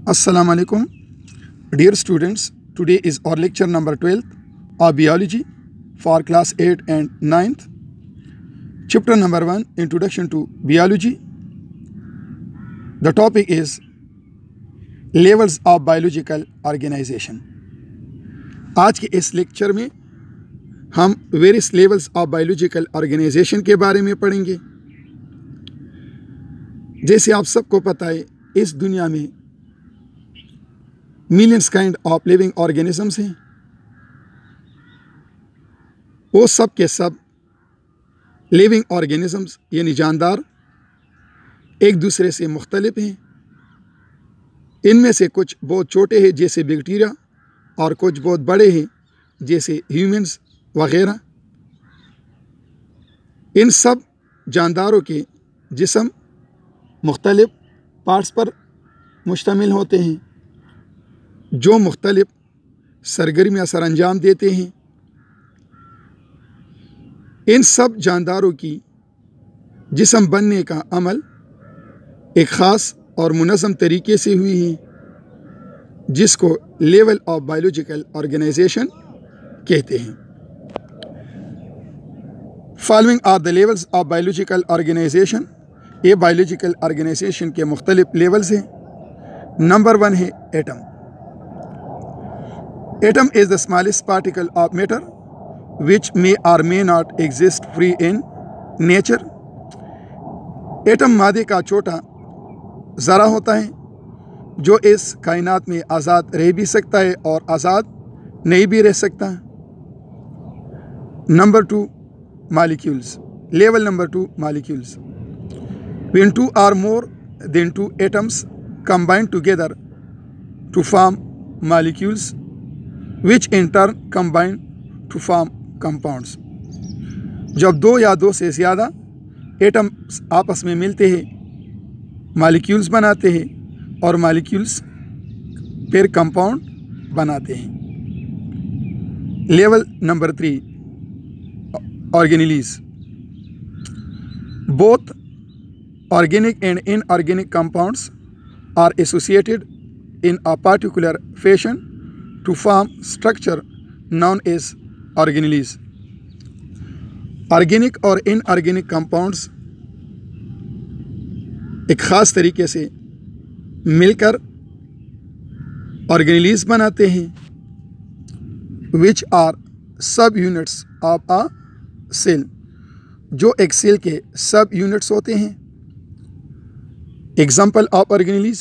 Assalamu alaikum. Dear students, today is our lecture number 12 of biology for class 8 and 9th. Chapter number 1, Introduction to Biology. The topic is Levels of Biological Organization. आज के इस lecture में हम various levels of biological organisation के बारे में पढ़ेंगे। जैसे आप सबको पता है, इस दुनिया में millions kind of living organisms हैं। वो सब के सब लिविंग ऑर्गेनिजम्स यानी जानदार एक दूसरे से मुख्तलिफ हैं। इनमें से कुछ बहुत छोटे हैं जैसे बैक्टीरिया, और कुछ बहुत बड़े हैं जैसे ह्यूमंस वगैरह। इन सब जानदारों के जिस्म मुख्तलिफ पार्ट्स पर मुश्तमिल होते हैं जो मुख्तलिफ सरगर्मियाँ सर अंजाम देते हैं। इन सब जानदारों की जिस्म बनने का अमल एक ख़ास और मुनज़्ज़म तरीके से हुई है, जिसको लेवल ऑफ बायोलॉजिकल ऑर्गेनाइजेशन कहते हैं। Following are the levels of biological organisation. ये बायोलॉजिकल ऑर्गेनाइजेशन के मुख्तलिफ लेवल्स हैं। नंबर 1 है atom. Atom is the smallest particle of matter which may और may not exist free in nature. Atom मादे का छोटा ज़रा होता है जो इस कायनात में आज़ाद रह भी सकता है और आज़ाद नहीं भी रह सकता। Number 2 molecules. Level number 2 molecules. When two or more than two atoms combine together to form molecules, which in turn combine to form compounds. जब दो या दो से ज़्यादा एटम्स आपस में मिलते हैं, मॉलिक्यूल्स बनाते हैं और मॉलिक्यूल्स फिर कंपाउंड बनाते हैं। Level number 3 organelles. Both organic and inorganic compounds are associated in a particular fashion to form structure known as organelles. Organic और inorganic compounds एक ख़ास तरीके से मिलकर organelles बनाते हैं, which are सब यूनिट्स ऑफ a cell, जो एक सेल के सब यूनिट्स होते हैं। Example of organelles: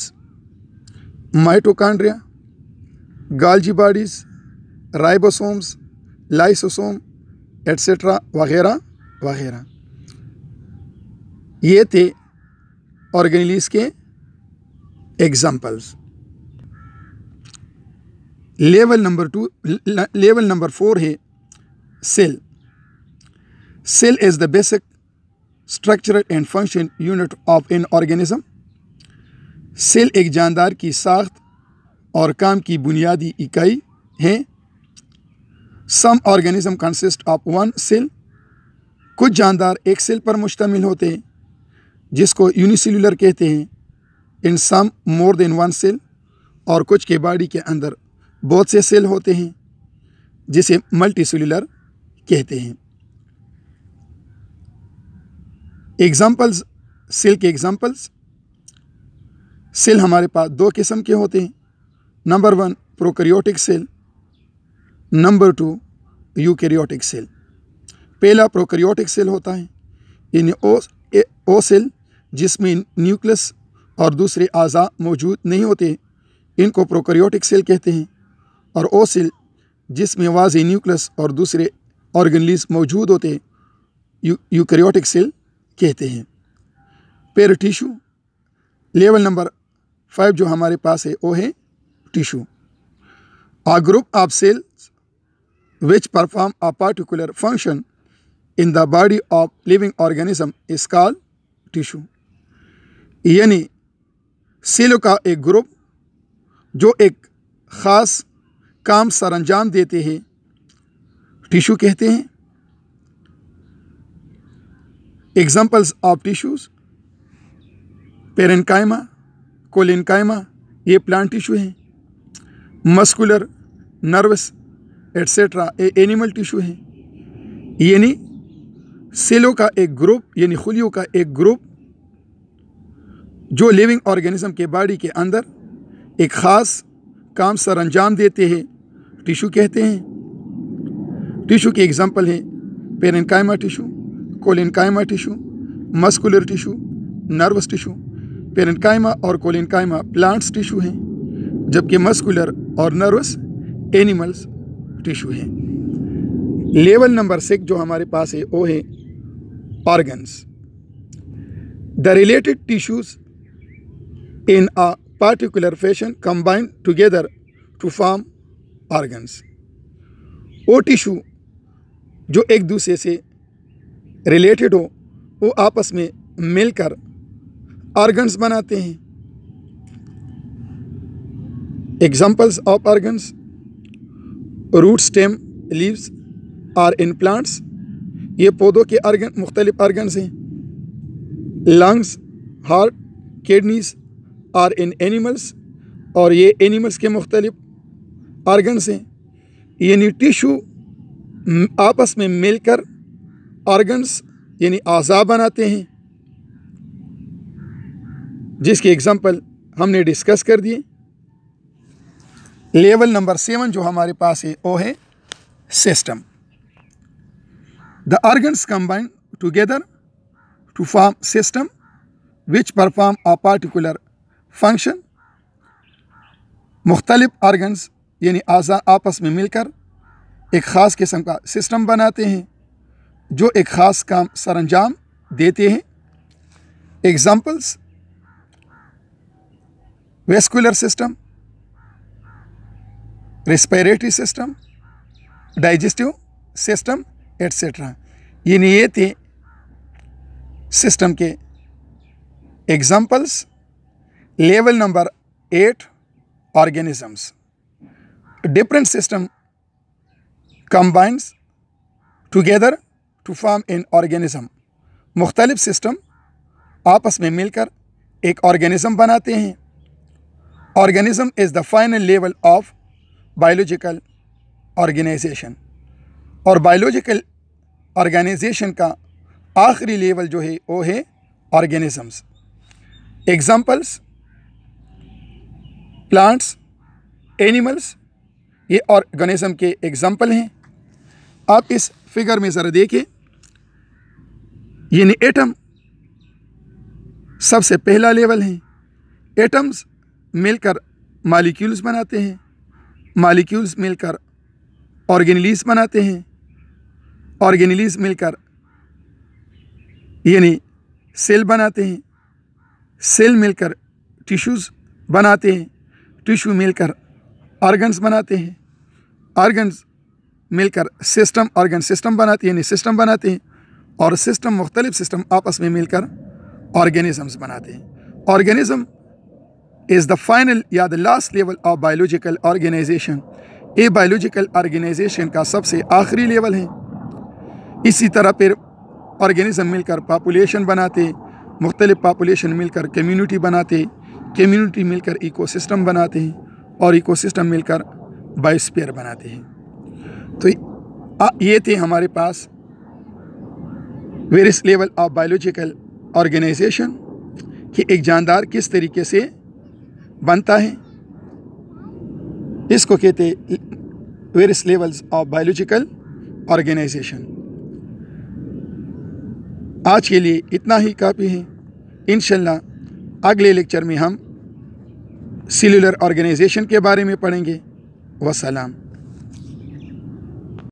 mitochondria, Golgi bodies, ribosomes, lysosome, etc. वगैरह वगैरह। ये थे ऑर्गेनेलीज के एग्जाम्पल्स। लेवल नंबर 4 है cell. Cell is the basic structural and function unit of an organism. Cell एक जानदार की साख्त और काम की बुनियादी इकाई है। Some organism consist of one cell. कुछ जानदार एक सेल पर मुश्तमिल होते हैं जिसको यूनिसेल्यूलर कहते हैं। इन सम मोर देन वन सेल। और कुछ के बॉडी के अंदर बहुत से सेल होते हैं जिसे मल्टीसेल्यूलर कहते हैं। एग्जाम्पल्स, सेल के एग्जाम्पल्स। सेल हमारे पास 2 किस्म के होते हैं। Number 1 prokaryotic cell, number 2 eukaryotic cell. पहला प्रोकैरियोटिक सेल होता है, यानी ओ सेल जिसमें न्यूक्लियस और दूसरे अज़ा मौजूद नहीं होते, इनको प्रोकैरियोटिक सेल कहते हैं। और ओ सेल जिसमें वाज़ेह न्यूक्लियस और दूसरे ऑर्गेनेल्स मौजूद होते, यूकैरियोटिक सेल कहते हैं। फिर टिश्यू। लेवल नंबर 5 जो हमारे पास है वो है tissue. A group of cells which perform a particular function in the body of living organism is called tissue. यानी सेलों का एक ग्रुप जो एक ख़ास काम सर अंजाम देते हैं, टिश्यू कहते हैं। एग्जाम्पल्स ऑफ टिश्यूज़: पेरेन्काइमा, कोलिनकाइमा, ये प्लांट टिश्यू हैं। मस्कुलर, नर्वस एट्सेट्रा ये एनिमल टिश्यू हैं। यानी सेलों का एक ग्रुप, यानी खुलियों का एक ग्रुप जो लिविंग ऑर्गेनिज्म के बॉडी के अंदर एक ख़ास काम सर अंजाम देते हैं, टिश्यू कहते हैं। टिश्यू के एग्जांपल हैं parenchyma tissue, collenchyma tissue, muscular tissue, nervous tissue. Parenchyma और कोलेनकाइमा प्लांट्स टिश्यू हैं, जबकि मस्कुलर और नर्वस एनिमल्स टिश्यू हैं। लेवल नंबर 6 जो हमारे पास है वो है organs. The related tissues in a particular fashion combine together to form organs. वो टिश्यू जो एक दूसरे से रिलेटेड हो वो आपस में मिलकर ऑर्गन्स बनाते हैं। Examples of organs: root, stem, leaves are in plants. ये पौधों के ऑर्गन, मुख्तलिफ ऑर्गन्स हैं। Lungs, heart, kidneys are in animals, और ये एनिमल्स के मुख्तलिफ ऑर्गन्स हैं। यानी टिश्यू आपस में मिलकर ऑर्गन्स यानी आज़ा बनाते हैं, जिसके एग्जाम्पल हमने डिस्कस कर दिए। लेवल नंबर 7 जो हमारे पास है वो है system. The organs combine together to form system which perform a particular function. मुख्तलिफ ऑर्गन्स यानी आज़ा आपस में मिलकर एक ख़ास किस्म का सिस्टम बनाते हैं जो एक ख़ास काम सर अंजाम देते हैं। Examples: vascular system, respiratory system, digestive system etcetera. यानी ये थे सिस्टम के examples. Level number 8 organisms. Different system combines together to form an organism. मुख्तलिफ सिस्टम आपस में मिलकर एक ऑर्गेनिज्म बनाते हैं। Organism is the final level of biological organization, और बायोलॉजिकल ऑर्गेनाइजेशन का आखिरी लेवल जो है वो है ऑर्गेनिजम्स। एग्जाम्पल्स: प्लांट्स, एनिमल्स, ये ऑर्गेनिज्म के एग्जाम्पल हैं। आप इस फिगर में ज़रा देखिए, यानी एटम सबसे पहला लेवल है। एटम्स मिलकर मॉलिक्यूल्स बनाते हैं, मॉलिक्यूल्स मिलकर ऑर्गेनेलीज बनाते हैं, ऑर्गेनेलीज मिलकर यानी सेल बनाते हैं, सेल मिलकर टिश्यूज़ बनाते हैं, टिश्यू मिलकर ऑर्गन्स बनाते हैं, ऑर्गन्स मिलकर सिस्टम, ऑर्गन सिस्टम बनाते हैं, यानी सिस्टम बनाते हैं, और सिस्टम मुख्तलिफ सिस्टम आपस में मिलकर ऑर्गेनिजम्स बनाते हैं। ऑर्गेनिज्म इज़ द फाइनल या the last level of biological organisation. ये बायोलॉजिकल ऑर्गेनाइजेशन का सबसे आखिरी लेवल है। इसी तरह फिर ऑर्गेनिज्म मिलकर पॉपुलेशन बनाते, मुख्तलिफ पॉपुलेशन मिलकर कम्युनिटी बनाते, कम्युनिटी मिलकर इकोसिस्टम बनाते हैं, और इकोसिस्टम मिलकर बायोस्फीयर बनाते हैं। तो ये थे हमारे पास various level of biological organisation कि एक जानदार किस तरीके से बनता है। इसको कहते various levels of biological organization. आज के लिए इतना ही काफ़ी है। इंशाल्लाह अगले लेक्चर में हम सेलुलर ऑर्गेनाइजेशन के बारे में पढ़ेंगे। वस्सलाम।